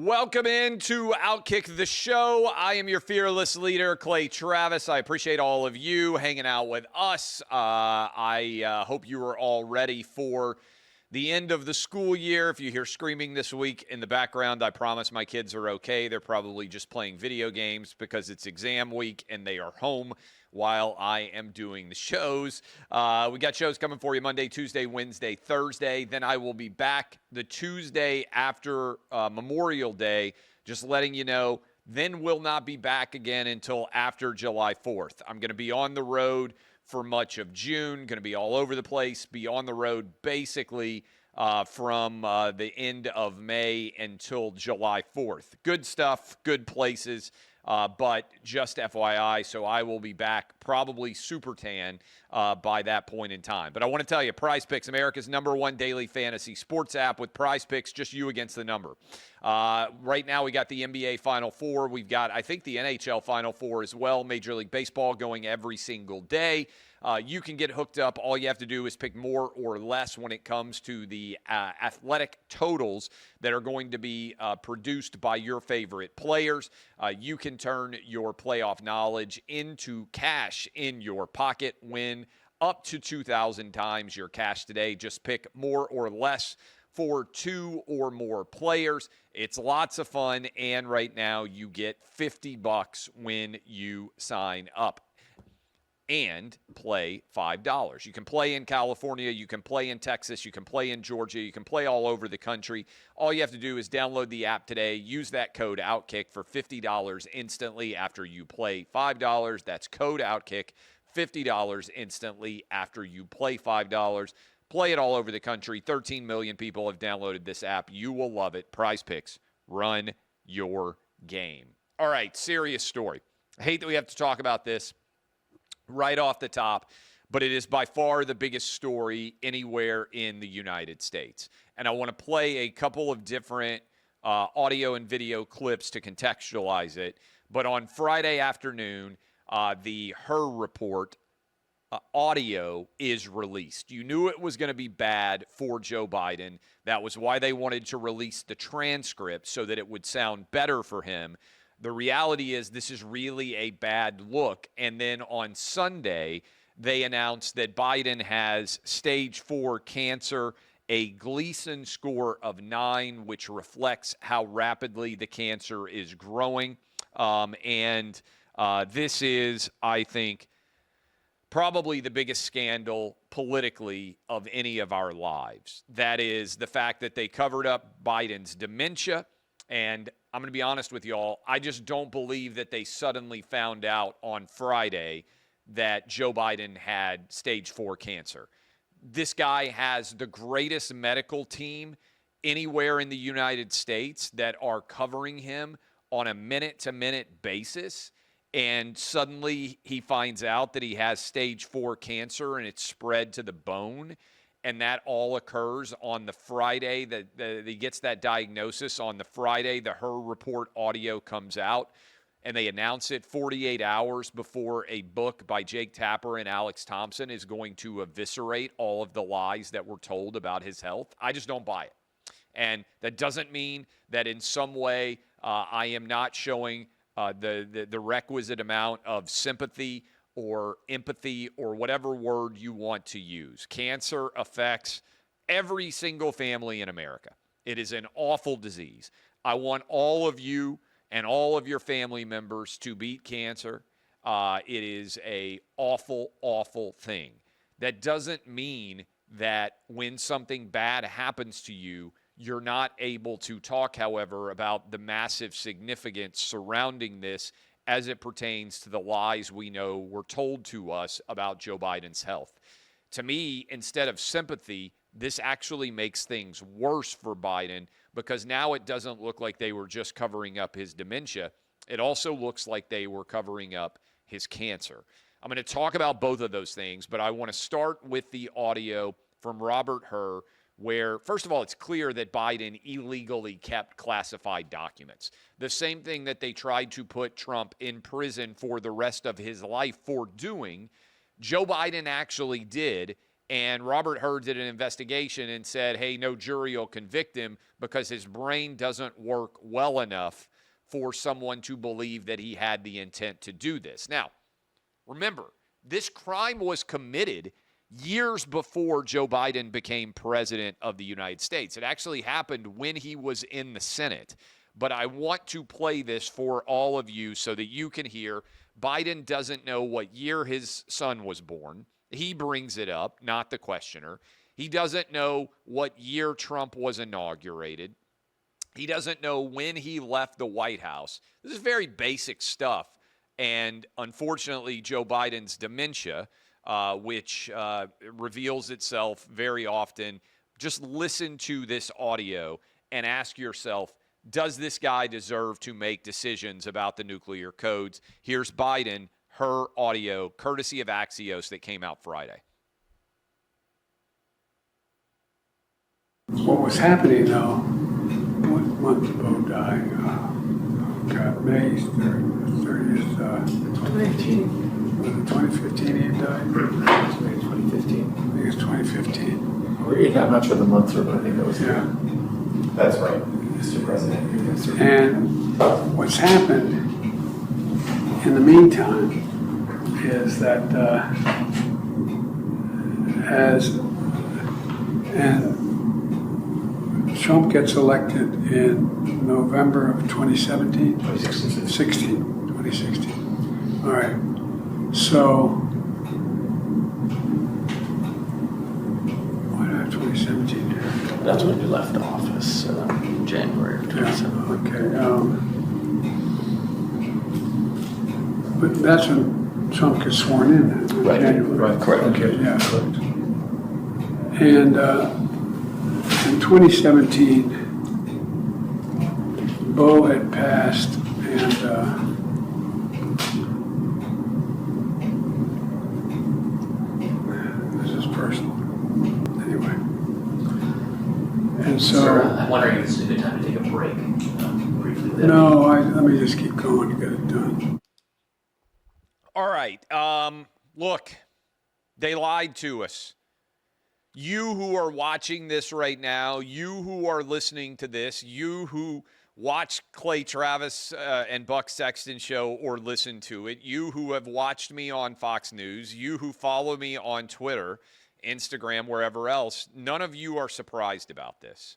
Welcome into OutKick the show. I am your fearless leader, Clay Travis. I appreciate all of you hanging out with us. I hope you are all ready for the end of the school year. If you hear screaming this week in the background, I promise my kids are okay. They're probably just playing video games because it's exam week and they are home while I am doing the shows. We got shows coming for you Monday, Tuesday, Wednesday, Thursday. Then I will be back the Tuesday after Memorial Day, just letting you know. Then we'll not be back again until after July 4th. I'm going to be on the road for much of June, going to be all over the place, be on the road basically from the end of May until July 4th. Good stuff, good places. But just FYI, so I will be back probably super tan by that point in time. But I want to tell you, Prize Picks, America's #1 daily fantasy sports app with Prize Picks, just you against the number. Right now we got the NBA Final Four. We've got, I think, the NHL Final Four as well. Major League Baseball going every single day. You can get hooked up. All you have to do is pick more or less when it comes to the athletic totals that are going to be produced by your favorite players. You can turn your playoff knowledge into cash in your pocket. Win up to 2,000 times your cash today. Just pick more or less for 2 or more players. It's lots of fun, and right now you get $50 when you sign up and play $5. You can play in California, you can play in Texas, you can play in Georgia, you can play all over the country. All you have to do is download the app today, use that code OutKick for $50 instantly after you play $5. That's code OutKick, $50 instantly after you play $5. Play it all over the country. 13 million people have downloaded this app. You will love it. Prize Picks, run your game. All right, serious story. I hate that we have to talk about this right off the top, but it is by far the biggest story anywhere in the United States. And I want to play a couple of different audio and video clips to contextualize it. But on Friday afternoon, the Her Report audio is released. You knew it was going to be bad for Joe Biden. That was why they wanted to release the transcript so that it would sound better for him. The reality is this is really a bad look. And then on Sunday, they announced that Biden has stage 4 cancer, a Gleason score of 9, which reflects how rapidly the cancer is growing. This is, I think, probably the biggest scandal politically of any of our lives. That is the fact that they covered up Biden's dementia. And I'm going to be honest with y'all, I just don't believe that they suddenly found out on Friday that Joe Biden had stage 4 cancer. This guy has the greatest medical team anywhere in the United States that are covering him on a minute-to-minute basis. And suddenly he finds out that he has stage 4 cancer and it's spread to the bone. And that all occurs on the Friday that he gets that diagnosis. On the Friday, the Her Report audio comes out, and they announce it 48 hours before a book by Jake Tapper and Alex Thompson is going to eviscerate all of the lies that were told about his health. I just don't buy it. And that doesn't mean that in some way I am not showing the requisite amount of sympathy or empathy or whatever word you want to use. Cancer affects every single family in America. It is an awful disease. I want all of you and all of your family members to beat cancer. It is an awful, awful thing. That doesn't mean that when something bad happens to you, you're not able to talk, however, about the massive significance surrounding this as it pertains to the lies we know were told to us about Joe Biden's health. To me, instead of sympathy, this actually makes things worse for Biden because now it doesn't look like they were just covering up his dementia. It also looks like they were covering up his cancer. I'm going to talk about both of those things, but I want to start with the audio from Robert Hur, where, first of all, it's clear that Biden illegally kept classified documents. The same thing that they tried to put Trump in prison for the rest of his life for doing, Joe Biden actually did, And Robert Hur did an investigation and said, hey, no jury will convict him because his brain doesn't work well enough for someone to believe that he had the intent to do this. Now, remember, this crime was committed years before Joe Biden became president of the United States. It actually happened when he was in the Senate. But I want to play this for all of you so that you can hear. Biden doesn't know what year his son was born. He brings it up, not the questioner. He doesn't know what year Trump was inaugurated. He doesn't know when he left the White House. This is very basic stuff. And unfortunately, Joe Biden's dementia, which reveals itself very often. Just listen to this audio and ask yourself, does this guy deserve to make decisions about the nuclear codes? Here's Biden, her audio, courtesy of Axios, that came out Friday. What was happening, though, 1 month ago died, May 30th, 2018. was it 2015 he died? Maybe 2015. I think it's 2015. Yeah, I'm not sure the months are, but I think that was Yeah. That's right, Mr. President. And what's happened in the meantime is that Trump gets elected in November of 2017? 2016. All right. So, why do I have 2017 here? That's when you left office, January of 2017. Okay. But that's when Trump gets sworn in. Right. January. Right. Correct. Okay. Yeah. Correct. And in 2017, Bo had passed, and this is personal. Anyway. And so. Sir, I'm wondering if this is a good time to take a break. Briefly. No, let me just keep going to get it done. All right. Look, they lied to us. You who are watching this right now, you who are listening to this, you who watch Clay Travis and Buck Sexton show or listen to it, you who have watched me on Fox News, you who follow me on Twitter, Instagram, wherever else, none of you are surprised about this.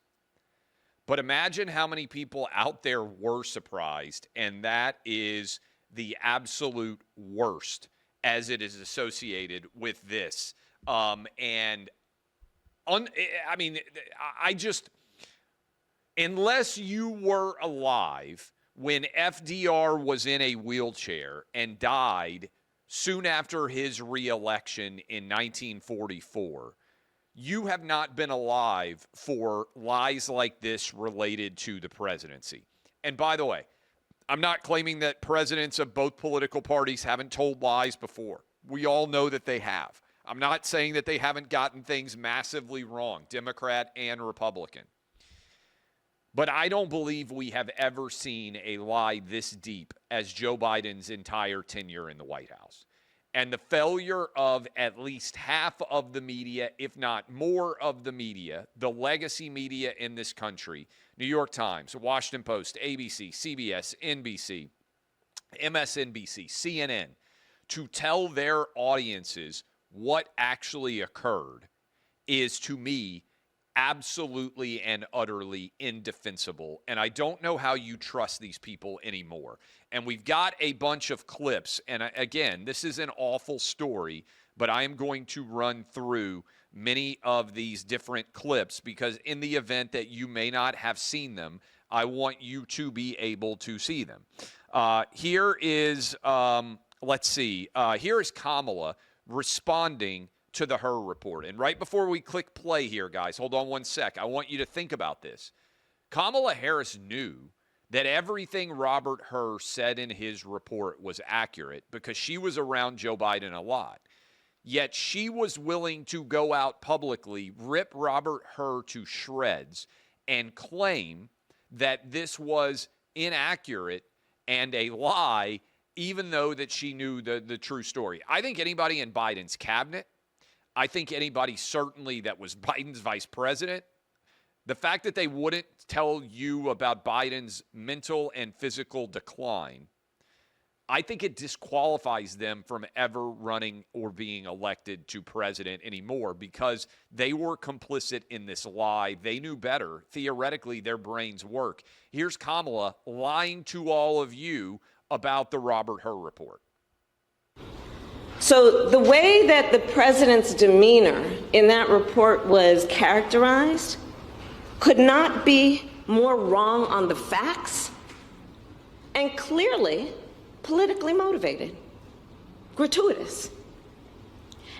But imagine how many people out there were surprised, and that is the absolute worst as it is associated with this. Unless you were alive when FDR was in a wheelchair and died soon after his reelection in 1944, you have not been alive for lies like this related to the presidency. And by the way, I'm not claiming that presidents of both political parties haven't told lies before. We all know that they have. I'm not saying that they haven't gotten things massively wrong, Democrat and Republican. But I don't believe we have ever seen a lie this deep as Joe Biden's entire tenure in the White House. And the failure of at least half of the media, if not more of the media, the legacy media in this country, New York Times, Washington Post, ABC, CBS, NBC, MSNBC, CNN, to tell their audiences what actually occurred is, to me, absolutely and utterly indefensible. And I don't know how you trust these people anymore. And we've got a bunch of clips. And again, this is an awful story, but I am going to run through many of these different clips because in the event that you may not have seen them, I want you to be able to see them. Here is, here is Kamala responding to the Hur report. And right before we click play here, guys, hold on one sec. I want you to think about this. Kamala Harris knew that everything Robert Hur said in his report was accurate because she was around Joe Biden a lot. Yet she was willing to go out publicly, rip Robert Hur to shreds, and claim that this was inaccurate and a lie, even though that she knew the true story. I think anybody in Biden's cabinet, I think anybody certainly that was Biden's vice president, the fact that they wouldn't tell you about Biden's mental and physical decline, I think it disqualifies them from ever running or being elected to president anymore because they were complicit in this lie. They knew better. Theoretically, their brains work. Here's Kamala lying to all of you about the Robert Hur report. So the way that the president's demeanor in that report was characterized could not be more wrong on the facts and clearly politically motivated, gratuitous.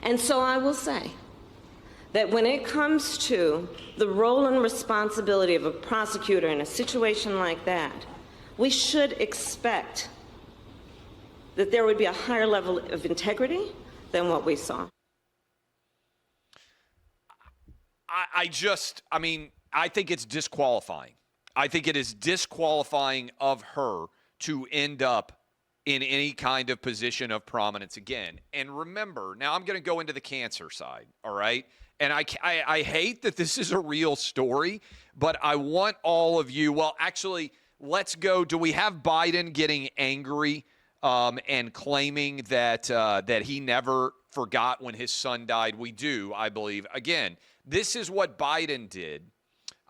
And so I will say that when it comes to the role and responsibility of a prosecutor in a situation like that, we should expect that there would be a higher level of integrity than what we saw. I think it's disqualifying. I think it is disqualifying of her to end up in any kind of position of prominence again. And remember, now I'm going to go into the cancer side, all right? And I hate that this is a real story, but I want all of you, well, actually, let's go. Do we have Biden getting angry and claiming that he never forgot when his son died? We do, I believe. Again, this is what Biden did.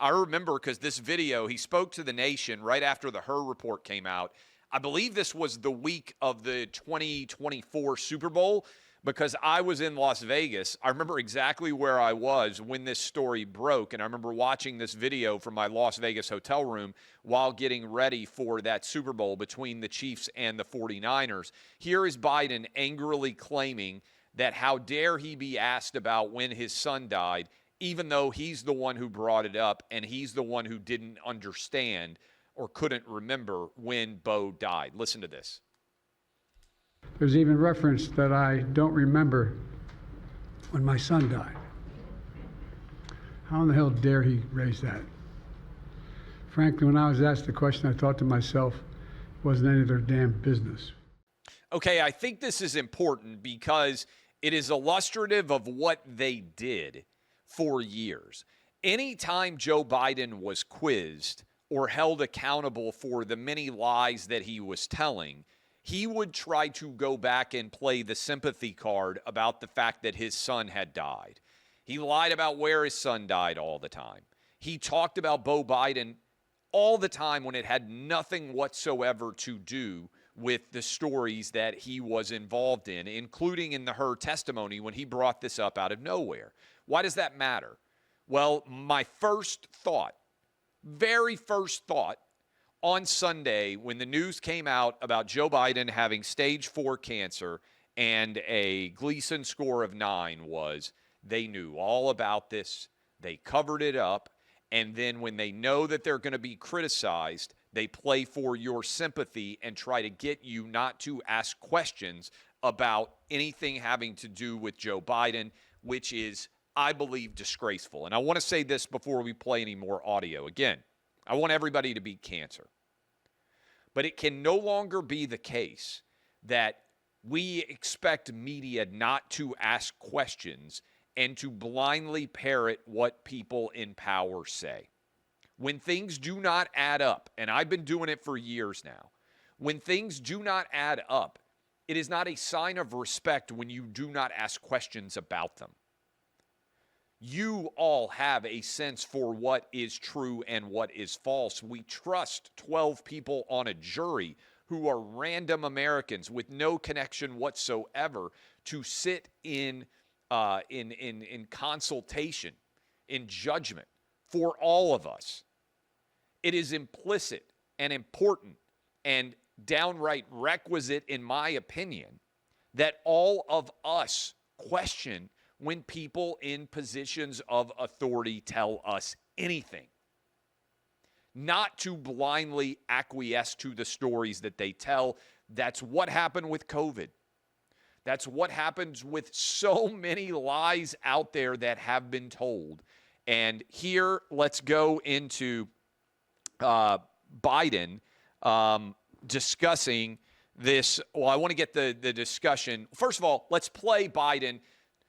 I remember because this video, he spoke to the nation right after the Hur report came out. I believe this was the week of the 2024 Super Bowl because I was in Las Vegas. I remember exactly where I was when this story broke, and I remember watching this video from my Las Vegas hotel room while getting ready for that Super Bowl between the Chiefs and the 49ers. Here is Biden angrily claiming that how dare he be asked about when his son died, even though he's the one who brought it up and he's the one who didn't understand or couldn't remember when Bo died. Listen to this. There's even reference that I don't remember when my son died. How in the hell dare he raise that? Frankly, when I was asked the question, I thought to myself, it wasn't any of their damn business. Okay, I think this is important because it is illustrative of what they did for years. Anytime Joe Biden was quizzed or held accountable for the many lies that he was telling, he would try to go back and play the sympathy card about the fact that his son had died. He lied about where his son died all the time. He talked about Bo Biden all the time when it had nothing whatsoever to do with the stories that he was involved in, including in the Hur testimony when he brought this up out of nowhere. Why does that matter? Well, my first thought, very first thought on Sunday when the news came out about Joe Biden having stage 4 cancer and a Gleason score of 9 was they knew all about this. They covered it up. And then when they know that they're going to be criticized, they play for your sympathy and try to get you not to ask questions about anything having to do with Joe Biden, which is, I believe, disgraceful. And I want to say this before we play any more audio. Again, I want everybody to beat cancer. But it can no longer be the case that we expect media not to ask questions and to blindly parrot what people in power say. When things do not add up, and I've been doing it for years now, when things do not add up, it is not a sign of respect when you do not ask questions about them. You all have a sense for what is true and what is false. We trust 12 people on a jury who are random Americans with no connection whatsoever to sit in consultation, in judgment for all of us. It is implicit and important and downright requisite, in my opinion, that all of us question when people in positions of authority tell us anything. Not to blindly acquiesce to the stories that they tell. That's what happened with COVID. That's what happens with so many lies out there that have been told. And here, let's go into Biden discussing this. Well, I want to get the discussion. First of all, let's play Biden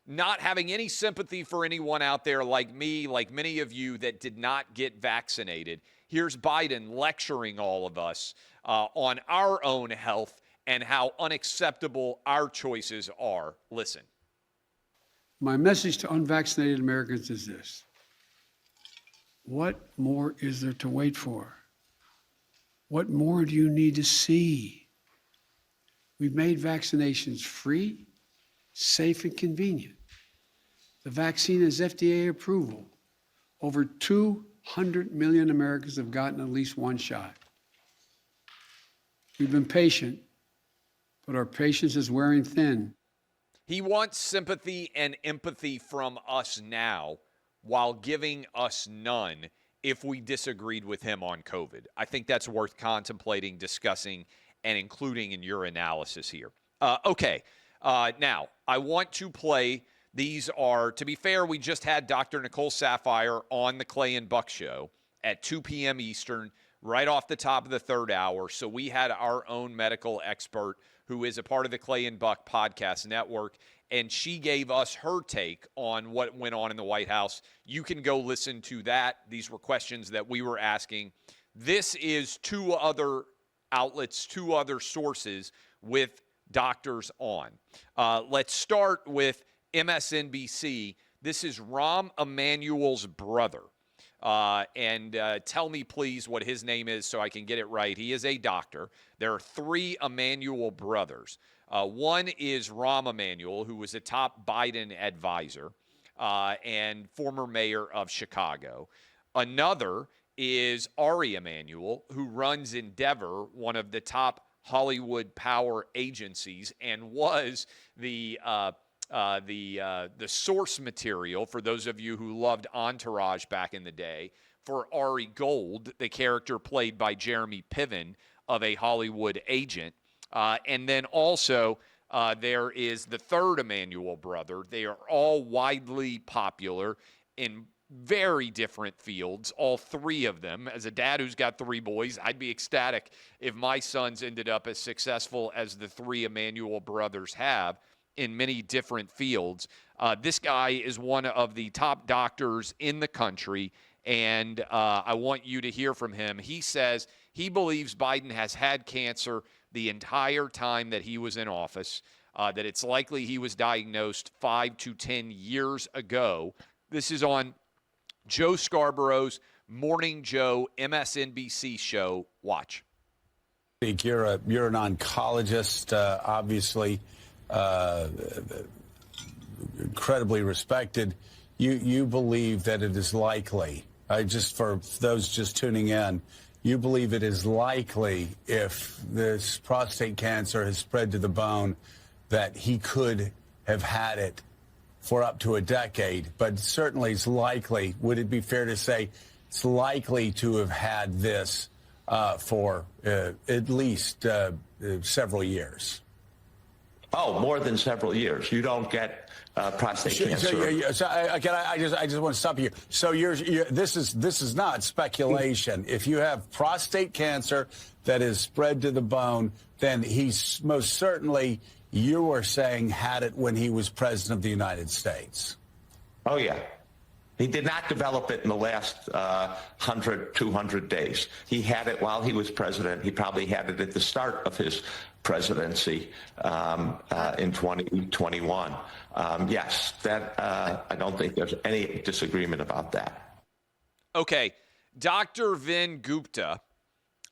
not having any sympathy for anyone out there like me, like many of you that did not get vaccinated. Here's Biden lecturing all of us on our own health and how unacceptable our choices are. Listen. My message to unvaccinated Americans is this. What more is there to wait for? What more do you need to see? We've made vaccinations free, safe, and convenient. The vaccine has FDA approval. Over 200 million Americans have gotten at least one shot. We've been patient, but our patience is wearing thin. He wants sympathy and empathy from us now while giving us none if we disagreed with him on COVID. I think that's worth contemplating, discussing, and including in your analysis here. Now, I want to play. These are, to be fair, we just had Dr. Nicole Saphier on the Clay and Buck Show at 2 p.m. Eastern, right off the top of the third hour. So we had our own medical expert who is a part of the Clay and Buck podcast network, and she gave us her take on what went on in the White House. You can go listen to that. These were questions that we were asking. This is two other outlets, two other sources with doctors on. Let's start with MSNBC. This is Rahm Emanuel's brother. And tell me, please, what his name is so I can get it right. He is a doctor. There are three Emanuel brothers. One is Rahm Emanuel, who was a top Biden advisor and former mayor of Chicago. Another is Ari Emanuel, who runs Endeavor, one of the top Hollywood power agencies, and was the source material, for those of you who loved Entourage back in the day, for Ari Gold, the character played by Jeremy Piven of a Hollywood agent. And then also there is the third Emanuel brother. They are all widely popular in very different fields, all three of them. As a dad who's got three boys, I'd be ecstatic if my sons ended up as successful as the three Emanuel brothers have in many different fields. This guy is one of the top doctors in the country, and I want you to hear from him. He says he believes Biden has had cancer the entire time that he was in office, that it's likely he was diagnosed 5 to 10 years ago. This is on Joe Scarborough's Morning Joe MSNBC show. Watch. You're an oncologist, obviously incredibly respected. You believe that it is likely, just for those just tuning in, you believe it is likely, if this prostate cancer has spread to the bone, that he could have had it for up to a decade, but certainly it's likely. Would it be fair to say it's likely to have had this for at least several years? Oh, more than several years. You don't get prostate cancer. So again, I just want to stop you. So this is not speculation. If you have prostate cancer that is spread to the bone, then he's most certainly, you were saying, had it when he was president of the United States. Oh, yeah. He did not develop it in the last 100, 200 days. He had it while he was president. He probably had it at the start of his presidency in 2021. Yes, that I don't think there's any disagreement about that. Okay. Dr. Vin Gupta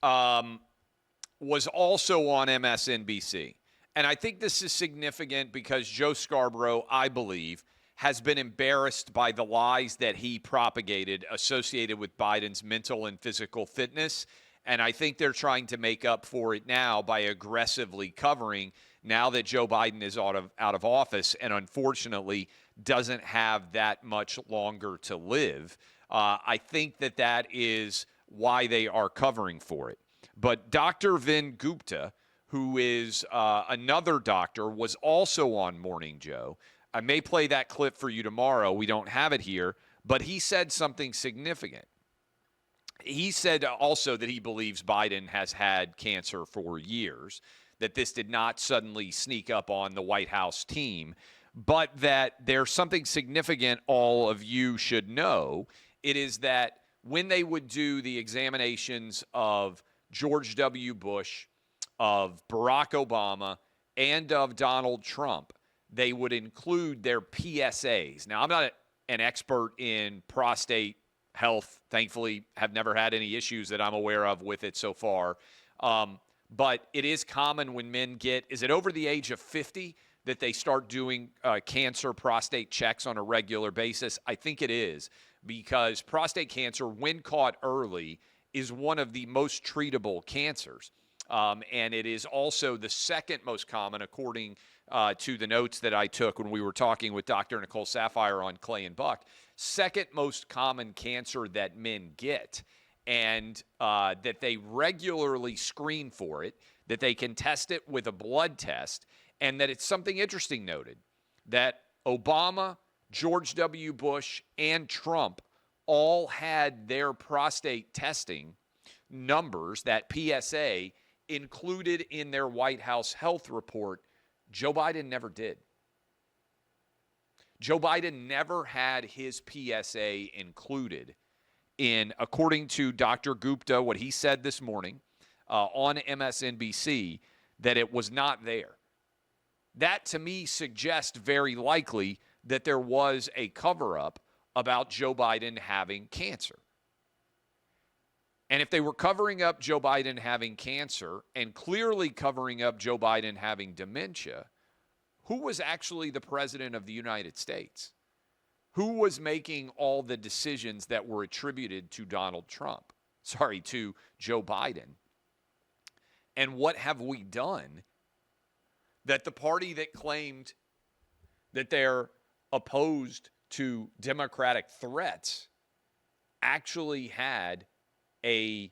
was also on MSNBC. And I think this is significant because Joe Scarborough, I believe, has been embarrassed by the lies that he propagated associated with Biden's mental and physical fitness. And I think they're trying to make up for it now by aggressively covering, now that Joe Biden is out of office and unfortunately doesn't have that much longer to live. I think that is why they are covering for it. But Dr. Vin Gupta, who is another doctor, was also on Morning Joe. I may play that clip for you tomorrow. We don't have it here, but he said something significant. He said also that he believes Biden has had cancer for years, that this did not suddenly sneak up on the White House team. but that there's something significant all of you should know. It is that when they would do the examinations of George W. Bush, of Barack Obama, and of Donald Trump, they would include their PSAs. Now, I'm not an expert in prostate health. Thankfully, have never had any issues that I'm aware of with it so far. But it is common when men get, is it over the age of 50 that they start doing cancer prostate checks on a regular basis? I think it is, because prostate cancer, when caught early, is one of the most treatable cancers. And it is also the second most common, according to the notes that I took when we were talking with Dr. Nicole Saphier on Clay and Buck, second most common cancer that men get, and that they regularly screen for it, that they can test it with a blood test, and that it's something interesting noted that Obama, George W. Bush, and Trump all had their prostate testing numbers, that PSA, included in their White House health report. Joe Biden never did. Joe Biden never had his PSA included in, according to Dr. Gupta, what he said this morning on MSNBC, that it was not there. That, to me, suggests very likely that there was a cover-up about Joe Biden having cancer. And if they were covering up Joe Biden having cancer and clearly covering up Joe Biden having dementia, who was actually the president of the United States? Who was making all the decisions that were attributed to to Joe Biden? And what have we done that the party that claimed that they're opposed to democratic threats actually had a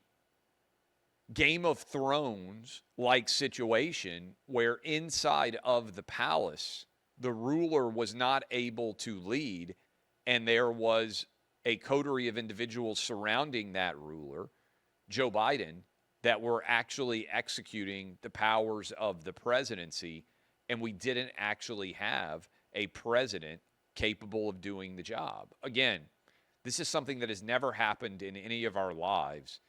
Game of Thrones-like situation where inside of the palace, the ruler was not able to lead, and there was a coterie of individuals surrounding that ruler, Joe Biden, that were actually executing the powers of the presidency, and we didn't actually have a president capable of doing the job. Again, this is something that has never happened in any of our lives.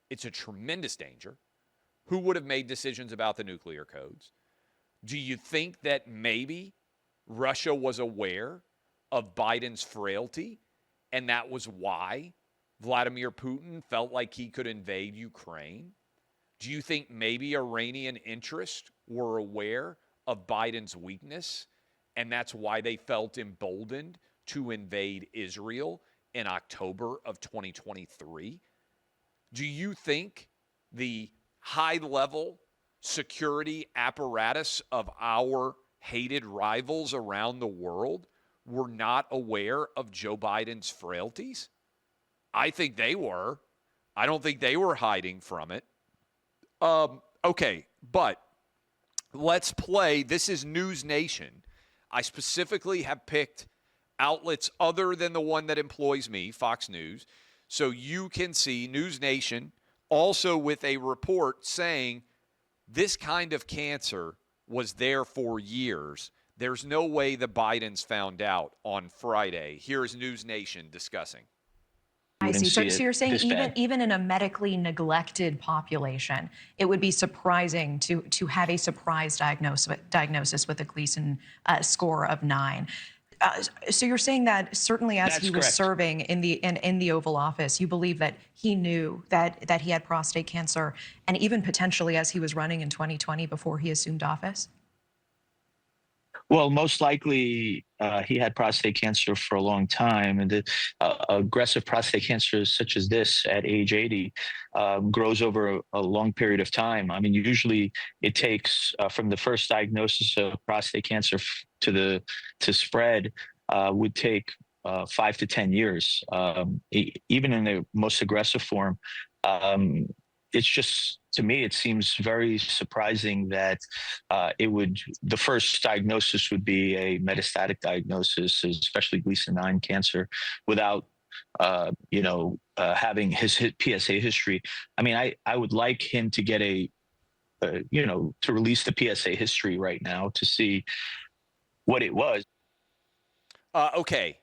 It's a tremendous danger. Who would have made decisions about the nuclear codes? Do you think that maybe Russia was aware of Biden's frailty, and that was why Vladimir Putin felt like he could invade Ukraine? Do you think maybe Iranian interests were aware of Biden's weakness, and that's why they felt emboldened to invade Israel in October of 2023? Do you think the high-level security apparatus of our hated rivals around the world were not aware of Joe Biden's frailties? I think they were. I don't think they were hiding from it. Okay, but let's play. This is News Nation. I specifically have picked outlets other than the one that employs me, Fox News, so you can see News Nation also with a report saying this kind of cancer was there for years. There's no way the Bidens found out on Friday. Here's News Nation discussing. I see. So you're saying even in a medically neglected population, it would be surprising to have a surprise diagnosis with a Gleason score of 9. So you're saying that certainly as he was serving in the Oval Office, you believe that he knew that he had prostate cancer, and even potentially as he was running in 2020 before he assumed office? Well, most likely he had prostate cancer for a long time, and aggressive prostate cancer such as this at age 80 grows over a long period of time. I mean, usually it takes from the first diagnosis of prostate cancer to spread would take 5 to 10 years, even in the most aggressive form. It's just, to me, it seems very surprising that the first diagnosis would be a metastatic diagnosis, especially Gleason 9 cancer, without, having his PSA history. I mean, I would like him to get to release the PSA history right now to see what it was. Okay.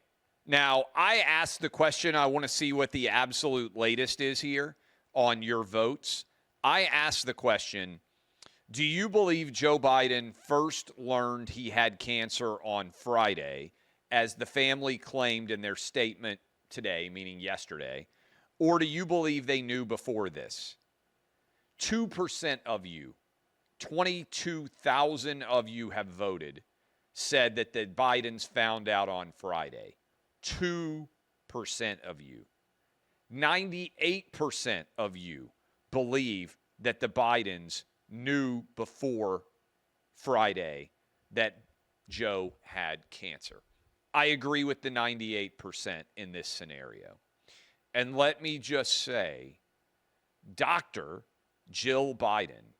Now, I asked the question. I want to see what the absolute latest is here on your votes. I asked the question, do you believe Joe Biden first learned he had cancer on Friday, as the family claimed in their statement today, meaning yesterday, or do you believe they knew before this? 2% of you, 22,000 of you have voted, said that the Bidens found out on Friday. 2% of you. 98% of you believe that the Bidens knew before Friday that Joe had cancer. I agree with the 98% in this scenario. And let me just say, Dr. Jill Biden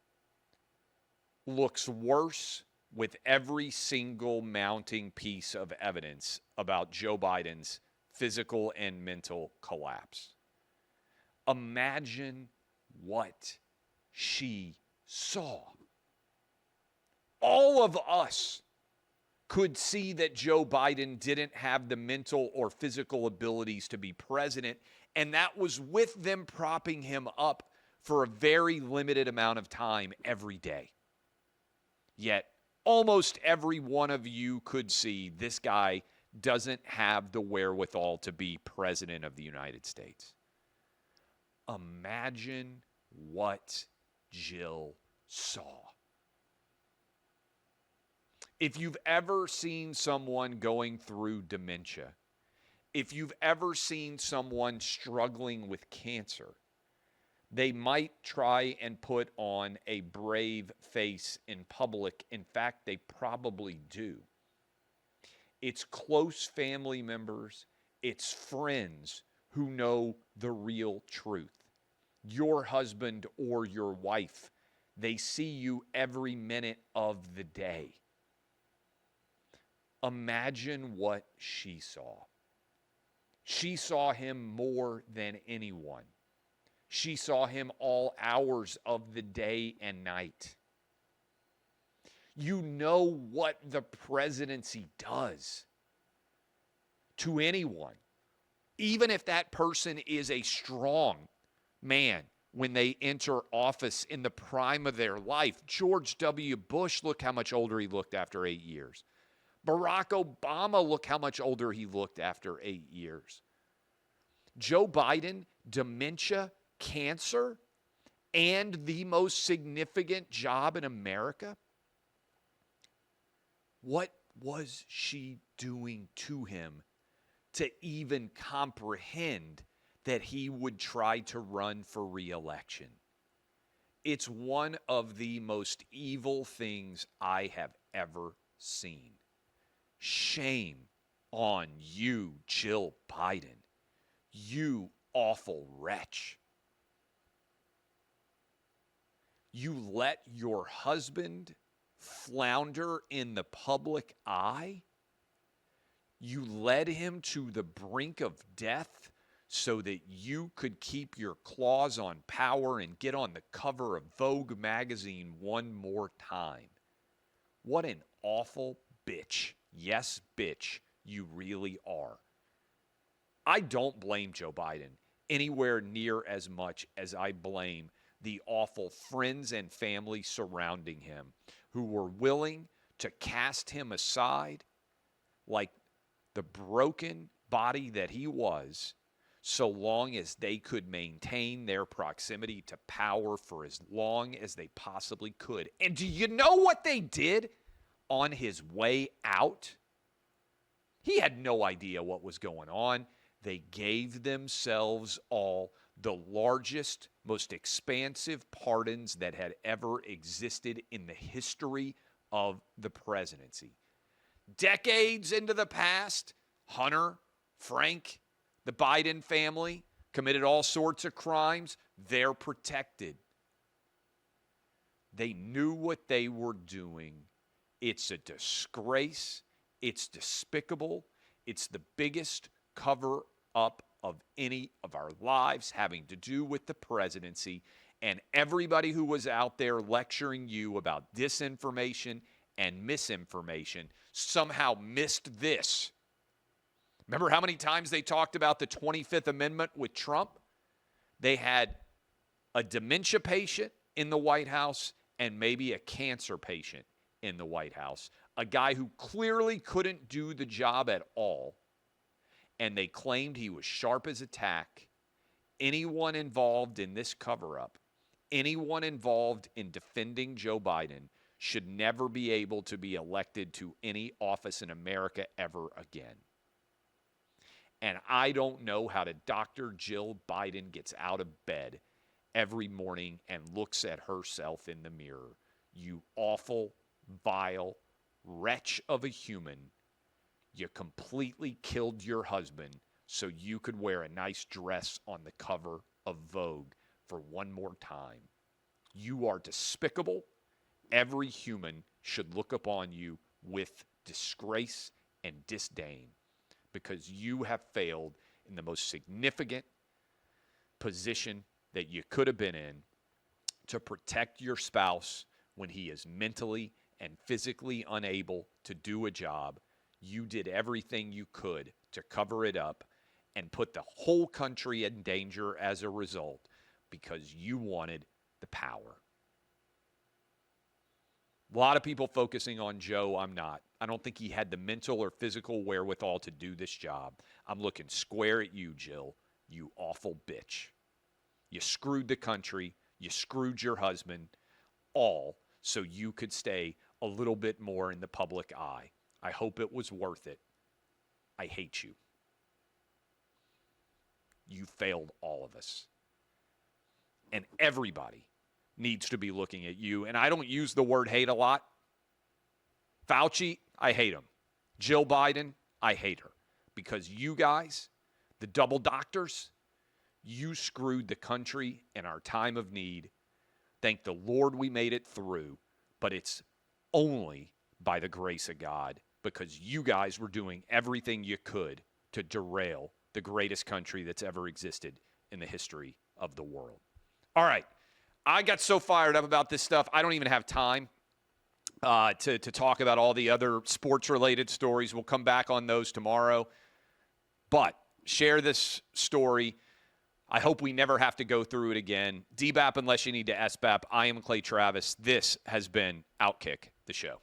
looks worse with every single mounting piece of evidence about Joe Biden's physical and mental collapse. Imagine what she saw. All of us could see that Joe Biden didn't have the mental or physical abilities to be president, and that was with them propping him up for a very limited amount of time every day. Yet, almost every one of you could see this guy doesn't have the wherewithal to be president of the United States. Imagine what Jill saw. If you've ever seen someone going through dementia, if you've ever seen someone struggling with cancer, they might try and put on a brave face in public. In fact, they probably do. It's close family members, it's friends who know the real truth. Your husband or your wife, they see you every minute of the day. Imagine what she saw. She saw him more than anyone. She saw him all hours of the day and night. You know what the presidency does to anyone, even if that person is a strong man when they enter office in the prime of their life. George W. Bush, look how much older he looked after 8 years. Barack Obama, look how much older he looked after 8 years. Joe Biden, dementia, cancer, and the most significant job in America. What was she doing to him to even comprehend that he would try to run for re-election? It's one of the most evil things I have ever seen. Shame on you, Jill Biden. You awful wretch. You let your husband flounder in the public eye. You led him to the brink of death so that you could keep your claws on power and get on the cover of Vogue magazine one more time. What an awful bitch. Yes, bitch, you really are. I don't blame Joe Biden anywhere near as much as I blame the awful friends and family surrounding him who were willing to cast him aside like the broken body that he was, so long as they could maintain their proximity to power for as long as they possibly could. And do you know what they did on his way out? He had no idea what was going on. They gave themselves all the largest, most expansive pardons that had ever existed in the history of the presidency. Decades into the past, Hunter, Frank, the Biden family committed all sorts of crimes. They're protected. They knew what they were doing. It's a disgrace. It's despicable. It's the biggest cover-up of any of our lives having to do with the presidency. And everybody who was out there lecturing you about disinformation and misinformation somehow missed this. Remember how many times they talked about the 25th Amendment with Trump? They had a dementia patient in the White House and maybe a cancer patient in the White House, a guy who clearly couldn't do the job at all, and they claimed he was sharp as a tack. Anyone involved in this cover-up, anyone involved in defending Joe Biden should never be able to be elected to any office in America ever again. And I don't know how Dr. Jill Biden gets out of bed every morning and looks at herself in the mirror. You awful, vile wretch of a human. You completely killed your husband so you could wear a nice dress on the cover of Vogue for one more time. You are despicable. Every human should look upon you with disgrace and disdain because you have failed in the most significant position that you could have been in to protect your spouse when he is mentally and physically unable to do a job. You did everything you could to cover it up and put the whole country in danger as a result because you wanted the power. A lot of people focusing on Joe. I'm not. I don't think he had the mental or physical wherewithal to do this job. I'm looking square at you, Jill, you awful bitch. You screwed the country. You screwed your husband, all so you could stay a little bit more in the public eye. I hope it was worth it. I hate you. You failed all of us. And everybody needs to be looking at you. And I don't use the word hate a lot. Fauci, I hate him. Jill Biden, I hate her. Because you guys, the double doctors, you screwed the country in our time of need. Thank the Lord we made it through. But it's only by the grace of God because you guys were doing everything you could to derail the greatest country that's ever existed in the history of the world. All right. I got so fired up about this stuff, I don't even have time to talk about all the other sports-related stories. We'll come back on those tomorrow. But share this story. I hope we never have to go through it again. DBAP unless you need to SBAP. I am Clay Travis. This has been OutKick, the show.